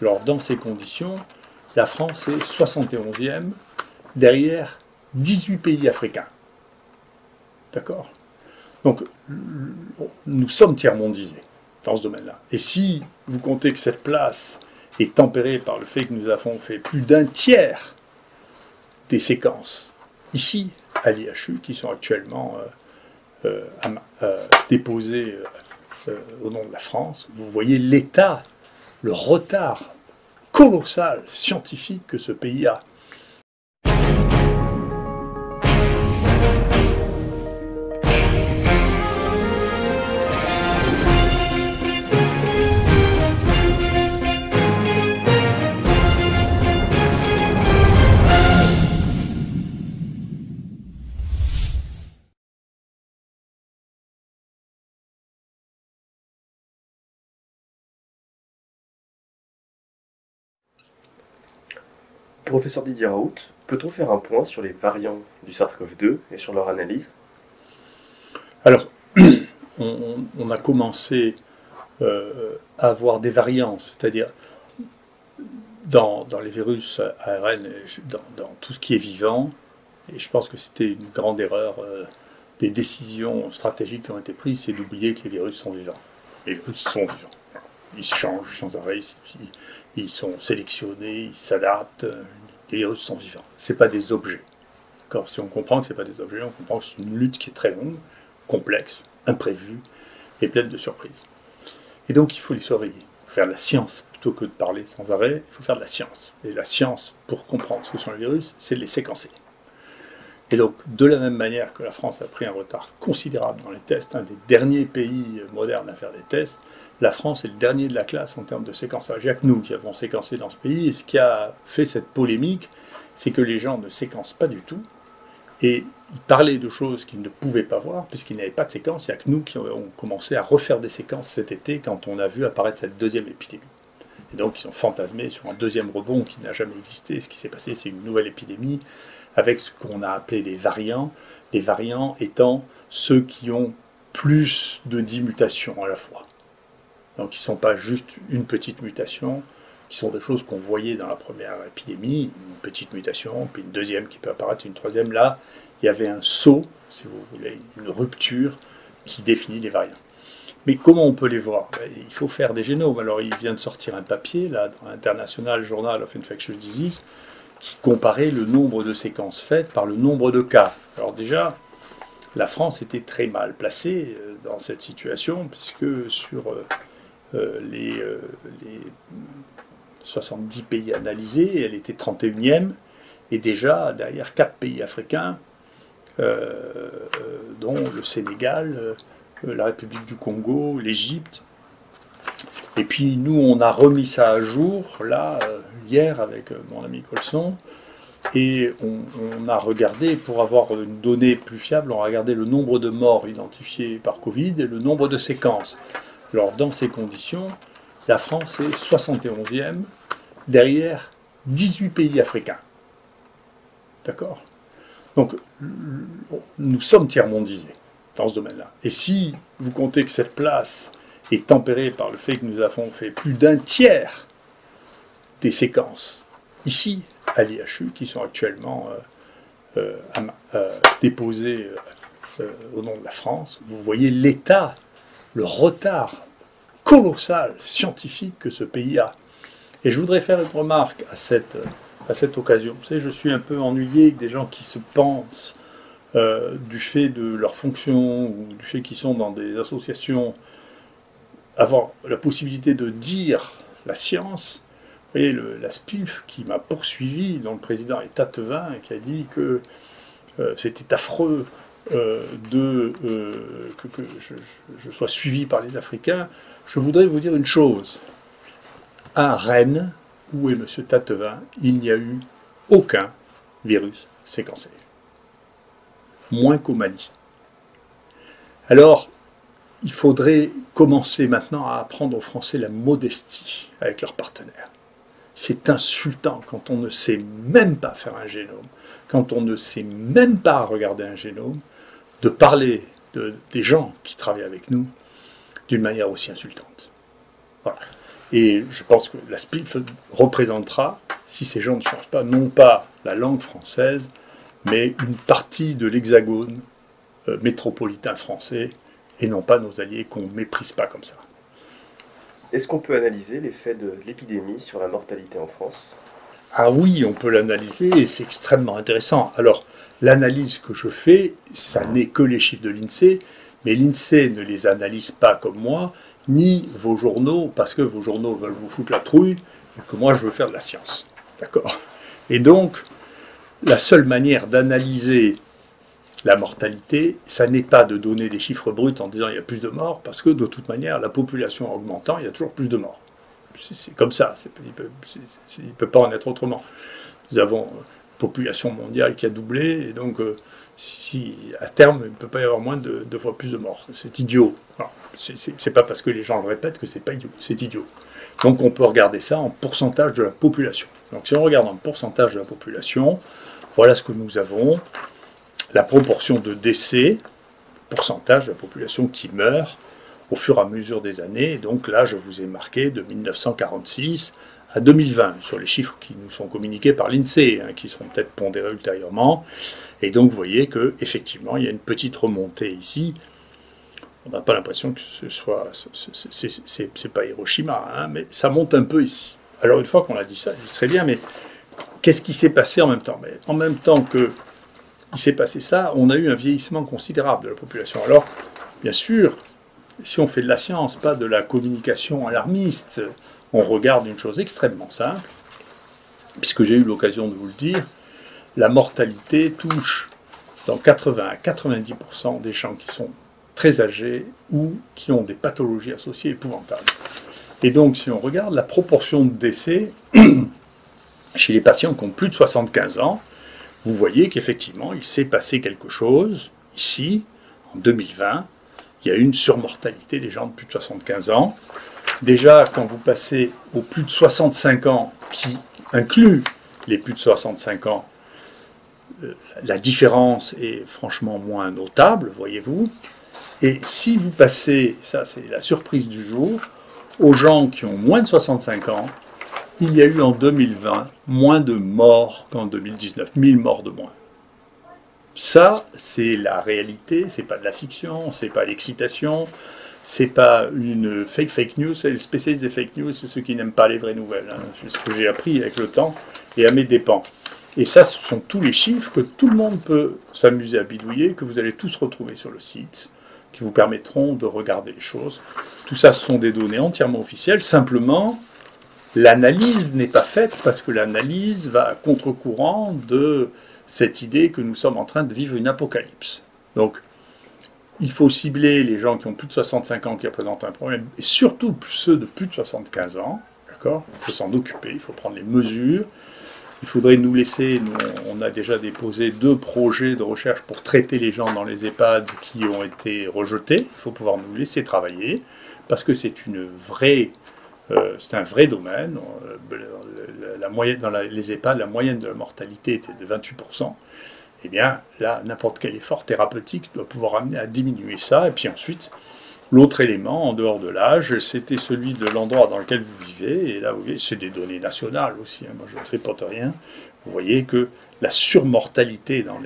Alors, dans ces conditions, la France est 71e, derrière 18 pays africains. D'accord? Donc, nous sommes tiers-mondisés dans ce domaine-là. Et si vous comptez que cette place est tempérée par le fait que nous avons fait plus d'un tiers des séquences ici, à l'IHU, qui sont actuellement déposées au nom de la France, vous voyez l'état, le retard colossal scientifique que ce pays a. Professeur Didier Raoult, peut-on faire un point sur les variants du SARS-CoV-2 et sur leur analyse? Alors, on a commencé à avoir des variants, c'est-à-dire dans les virus ARN, dans tout ce qui est vivant, et je pense que c'était une grande erreur des décisions stratégiques qui ont été prises, c'est d'oublier que les virus sont vivants. Les virus sont vivants. Ils se changent sans arrêt, ils sont sélectionnés, ils s'adaptent. Les virus sont vivants. Ce pas des objets. Si on comprend que ce pas des objets, on comprend que c'est une lutte qui est très longue, complexe, imprévue et pleine de surprises. Et donc il faut les surveiller. Il faut faire de la science plutôt que de parler sans arrêt. Il faut faire de la science. Et la science, pour comprendre ce que sont les virus, c'est de les séquencer. Et donc, de la même manière que la France a pris un retard considérable dans les tests, un des derniers pays modernes à faire des tests, la France est le dernier de la classe en termes de séquençage. Il n'y a que nous qui avons séquencé dans ce pays. Et ce qui a fait cette polémique, c'est que les gens ne séquencent pas du tout. Et ils parlaient de choses qu'ils ne pouvaient pas voir, puisqu'ils n'avaient pas de séquence. Il n'y a que nous qui avons commencé à refaire des séquences cet été, quand on a vu apparaître cette deuxième épidémie. Et donc, ils ont fantasmé sur un deuxième rebond qui n'a jamais existé. Ce qui s'est passé, c'est une nouvelle épidémie, avec ce qu'on a appelé les variants étant ceux qui ont plus de 10 mutations à la fois. Donc ils ne sont pas juste une petite mutation, qui sont des choses qu'on voyait dans la première épidémie, une petite mutation, puis une deuxième qui peut apparaître, une troisième. Là, il y avait un saut, si vous voulez, une rupture qui définit les variants. Mais comment on peut les voir? Il faut faire des génomes. Alors il vient de sortir un papier, là, dans l'International Journal of Infectious Disease, qui comparait le nombre de séquences faites par le nombre de cas. Alors déjà, la France était très mal placée dans cette situation, puisque sur les 70 pays analysés, elle était 31e, et déjà derrière 4 pays africains, dont le Sénégal, la République du Congo, l'Égypte. Et puis nous, on a remis ça à jour, là, hier, avec mon ami Colson, et on a regardé, pour avoir une donnée plus fiable, on a regardé le nombre de morts identifiés par Covid et le nombre de séquences. Alors, dans ces conditions, la France est 71e, derrière 18 pays africains. D'accord? Donc, nous sommes tiers-mondisés dans ce domaine-là. Et si vous comptez que cette place est tempérée par le fait que nous avons fait plus d'un tiers des séquences ici, à l'IHU, qui sont actuellement déposées au nom de la France, vous voyez l'état, le retard colossal scientifique que ce pays a. Et je voudrais faire une remarque à cette occasion. Vous savez, je suis un peu ennuyé avec des gens qui se pensent du fait de leur fonction ou du fait qu'ils sont dans des associations, avoir la possibilité de dire la science. Vous voyez, la SPILF qui m'a poursuivi, dont le président est Tatevin, et qui a dit que c'était affreux que je sois suivi par les Africains. Je voudrais vous dire une chose. À Rennes, où est M. Tatevin, il n'y a eu aucun virus séquencé. Moins qu'au Mali. Alors, il faudrait commencer maintenant à apprendre aux Français la modestie avec leurs partenaires. C'est insultant quand on ne sait même pas faire un génome, quand on ne sait même pas regarder un génome, de parler des gens qui travaillent avec nous d'une manière aussi insultante. Voilà. Et je pense que la SPIF représentera, si ces gens ne changent pas, non pas la langue française, mais une partie de l'hexagone métropolitain français, et non pas nos alliés qu'on ne méprise pas comme ça. Est-ce qu'on peut analyser l'effet de l'épidémie sur la mortalité en France? Ah oui, on peut l'analyser, et c'est extrêmement intéressant. Alors, l'analyse que je fais, ça n'est que les chiffres de l'INSEE, mais l'INSEE ne les analyse pas comme moi, ni vos journaux, parce que vos journaux veulent vous foutre la trouille, et que moi je veux faire de la science. D'accord? Et donc, la seule manière d'analyser la mortalité, ça n'est pas de donner des chiffres bruts en disant il y a plus de morts, parce que de toute manière, la population augmentant, il y a toujours plus de morts. C'est comme ça, il ne peut pas en être autrement. Nous avons une population mondiale qui a doublé, et donc si à terme, il ne peut pas y avoir moins de 2 fois plus de morts. C'est idiot. C'est pas parce que les gens le répètent que c'est pas idiot, c'est idiot. Donc on peut regarder ça en pourcentage de la population. Donc si on regarde en pourcentage de la population, voilà ce que nous avons. La proportion de décès, pourcentage de la population qui meurt au fur et à mesure des années. Et donc là, je vous ai marqué de 1946 à 2020, sur les chiffres qui nous sont communiqués par l'INSEE, qui seront peut-être pondérés ultérieurement. Et donc vous voyez qu'effectivement, il y a une petite remontée ici. On n'a pas l'impression que ce soit... C'est pas Hiroshima, mais ça monte un peu ici. Alors une fois qu'on a dit ça, il serait bien, mais qu'est-ce qui s'est passé en même temps? Mais en même temps que il s'est passé ça, on a eu un vieillissement considérable de la population. Alors, bien sûr, si on fait de la science, pas de la communication alarmiste, on regarde une chose extrêmement simple, puisque j'ai eu l'occasion de vous le dire, la mortalité touche dans 80 à 90% des gens qui sont très âgés ou qui ont des pathologies associées épouvantables. Et donc, si on regarde la proportion de décès chez les patients qui ont plus de 75 ans, vous voyez qu'effectivement, il s'est passé quelque chose. Ici, en 2020, il y a eu une surmortalité des gens de plus de 75 ans. Déjà, quand vous passez aux plus de 65 ans, qui inclut les plus de 65 ans, la différence est franchement moins notable, voyez-vous. Et si vous passez, ça c'est la surprise du jour, aux gens qui ont moins de 65 ans, il y a eu en 2020 moins de morts qu'en 2019, 1000 morts de moins. Ça, c'est la réalité, c'est pas de la fiction, c'est pas l'excitation, c'est pas une fake news, c'est les spécialistes des fake news, c'est ceux qui n'aiment pas les vraies nouvelles. C'est ce que j'ai appris avec le temps et à mes dépens. Et ça, ce sont tous les chiffres que tout le monde peut s'amuser à bidouiller, que vous allez tous retrouver sur le site, qui vous permettront de regarder les choses. Tout ça, ce sont des données entièrement officielles, simplement... L'analyse n'est pas faite parce que l'analyse va à contre-courant de cette idée que nous sommes en train de vivre une apocalypse. Donc, il faut cibler les gens qui ont plus de 65 ans qui représentent un problème, et surtout ceux de plus de 75 ans, d'accord? Il faut s'en occuper, il faut prendre les mesures. Il faudrait nous laisser, on a déjà déposé 2 projets de recherche pour traiter les gens dans les EHPAD qui ont été rejetés. Il faut pouvoir nous laisser travailler, parce que c'est un vrai domaine. Dans les EHPAD, la moyenne de la mortalité était de 28%. Eh bien, là, n'importe quel effort thérapeutique doit pouvoir amener à diminuer ça. Et puis ensuite, l'autre élément, en dehors de l'âge, c'était celui de l'endroit dans lequel vous vivez. Et là, vous voyez, c'est des données nationales aussi. Moi, je ne tripote rien. Vous voyez que la surmortalité dans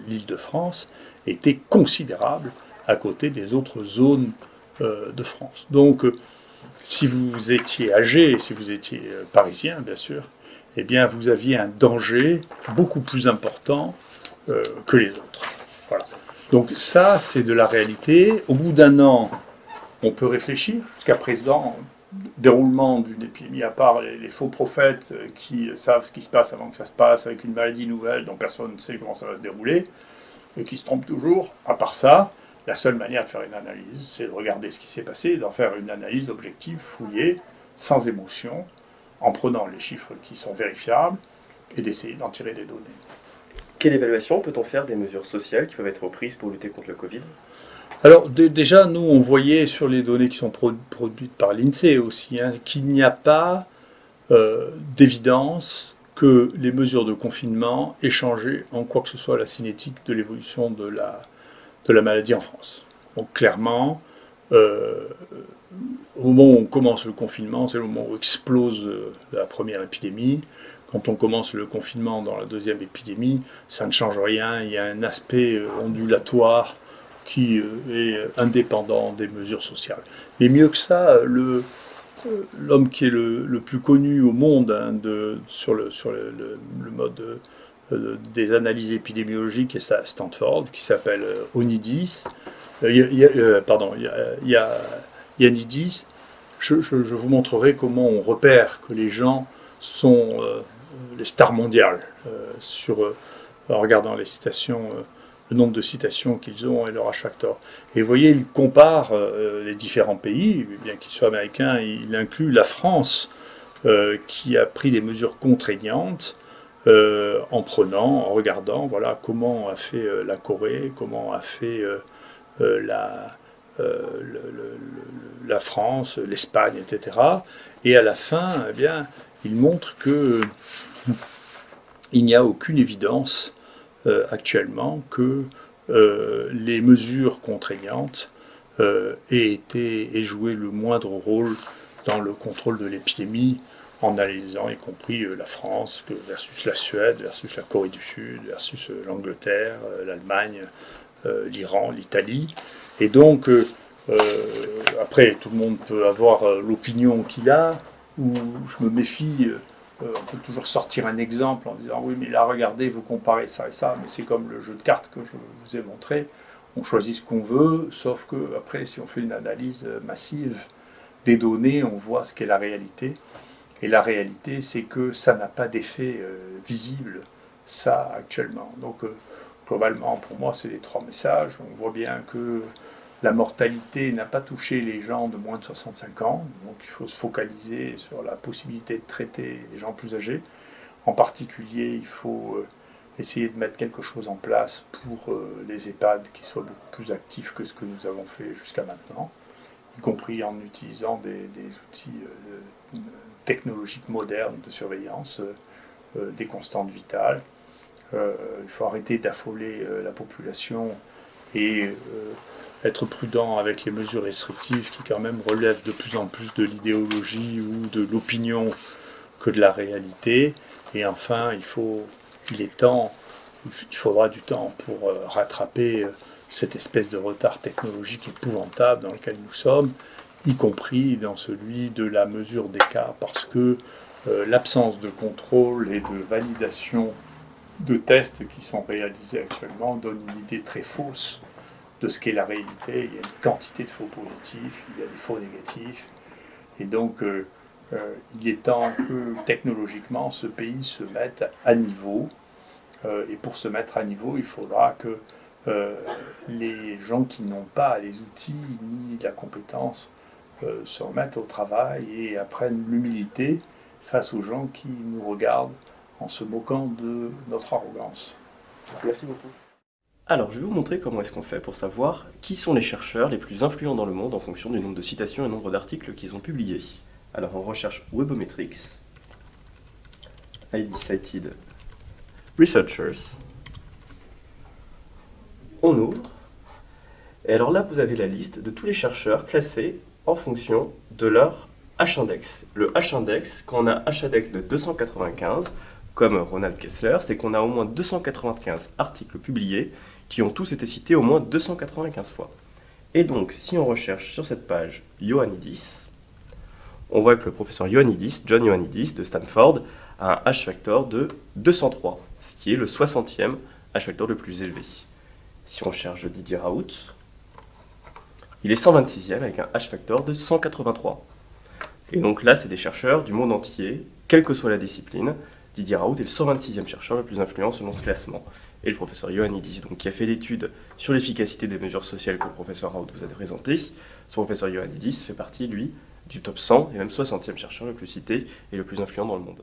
l'Île-de-France était considérable à côté des autres zones de France. Donc, si vous étiez âgé, si vous étiez parisien, bien sûr, eh bien, vous aviez un danger beaucoup plus important que les autres. Voilà. Donc ça, c'est de la réalité. Au bout d'un an, on peut réfléchir. Jusqu'à présent, déroulement d'une épidémie, à part les faux prophètes qui savent ce qui se passe avant que ça se passe, avec une maladie nouvelle dont personne ne sait comment ça va se dérouler, et qui se trompent toujours, à part ça, la seule manière de faire une analyse, c'est de regarder ce qui s'est passé et d'en faire une analyse objective, fouillée, sans émotion, en prenant les chiffres qui sont vérifiables et d'essayer d'en tirer des données. Quelle évaluation peut-on faire des mesures sociales qui peuvent être prises pour lutter contre le Covid? Alors déjà, nous, on voyait sur les données qui sont produites par l'INSEE aussi, qu'il n'y a pas d'évidence que les mesures de confinement aient changé en quoi que ce soit la cinétique de l'évolution de la maladie en France. Donc clairement, au moment où on commence le confinement, c'est le moment où explose la première épidémie. Quand on commence le confinement dans la deuxième épidémie, ça ne change rien. Il y a un aspect ondulatoire qui est indépendant des mesures sociales. Mais mieux que ça, l'homme qui est le plus connu au monde sur le mode des analyses épidémiologiques est à Stanford, qui s'appelle Ioannidis. Ioannidis. Je vous montrerai comment on repère que les gens sont les stars mondiales en regardant les citations, le nombre de citations qu'ils ont et leur H-factor. Et vous voyez, il compare les différents pays, bien qu'ils soient américains, il inclut la France qui a pris des mesures contraignantes en regardant voilà, comment a fait la Corée, comment a fait la France, l'Espagne, etc. Et à la fin, eh bien, il montre qu'il n'y a aucune évidence actuellement que les mesures contraignantes aient joué le moindre rôle dans le contrôle de l'épidémie, en analysant y compris la France versus la Suède, versus la Corée du Sud, versus l'Angleterre, l'Allemagne, l'Iran, l'Italie. Et donc, après, tout le monde peut avoir l'opinion qu'il a, ou je me méfie, on peut toujours sortir un exemple en disant oui, mais là, regardez, vous comparez ça et ça, mais c'est comme le jeu de cartes que je vous ai montré, on choisit ce qu'on veut, sauf que après, si on fait une analyse massive des données, on voit ce qu'est la réalité. Et la réalité, c'est que ça n'a pas d'effet visible, ça, actuellement. Donc, globalement, pour moi, c'est les trois messages. On voit bien que la mortalité n'a pas touché les gens de moins de 65 ans, donc il faut se focaliser sur la possibilité de traiter les gens plus âgés. En particulier, il faut essayer de mettre quelque chose en place pour les EHPAD qui soient beaucoup plus actifs que ce que nous avons fait jusqu'à maintenant, y compris en utilisant des outils technologiques modernes de surveillance, des constantes vitales. Il faut arrêter d'affoler la population et être prudent avec les mesures restrictives qui quand même relèvent de plus en plus de l'idéologie ou de l'opinion que de la réalité. Et enfin, il faudra du temps pour rattraper cette espèce de retard technologique épouvantable dans lequel nous sommes, y compris dans celui de la mesure des cas, parce que l'absence de contrôle et de validation de tests qui sont réalisés actuellement donne une idée très fausse de ce qu'est la réalité. Il y a une quantité de faux positifs, il y a des faux négatifs, et donc il est temps que technologiquement ce pays se mette à niveau, et pour se mettre à niveau, il faudra que les gens qui n'ont pas les outils ni la compétence se remettent au travail et apprennent l'humilité face aux gens qui nous regardent en se moquant de notre arrogance. Merci beaucoup. Alors, je vais vous montrer comment est-ce qu'on fait pour savoir qui sont les chercheurs les plus influents dans le monde en fonction du nombre de citations et du nombre d'articles qu'ils ont publiés. Alors, on recherche Webometrics, ID Cited Researchers. On ouvre. Et alors là, vous avez la liste de tous les chercheurs classés en fonction de leur H-index. Le H-index, quand on a H-index de 295, comme Ronald Kessler, c'est qu'on a au moins 295 articles publiés qui ont tous été cités au moins 295 fois. Et donc, si on recherche sur cette page Ioannidis, on voit que le professeur Ioannidis, John Ioannidis de Stanford, a un H-factor de 203, ce qui est le 60e H-factor le plus élevé. Si on cherche Didier Raoult, il est 126e avec un H-factor de 183. Et donc là, c'est des chercheurs du monde entier, quelle que soit la discipline. Didier Raoult est le 126e chercheur le plus influent selon ce classement. Et le professeur Ioannidis, donc, qui a fait l'étude sur l'efficacité des mesures sociales que le professeur Raoult vous a présentées, son professeur Ioannidis fait partie, lui, du top 100 et même 60e chercheur le plus cité et le plus influent dans le monde.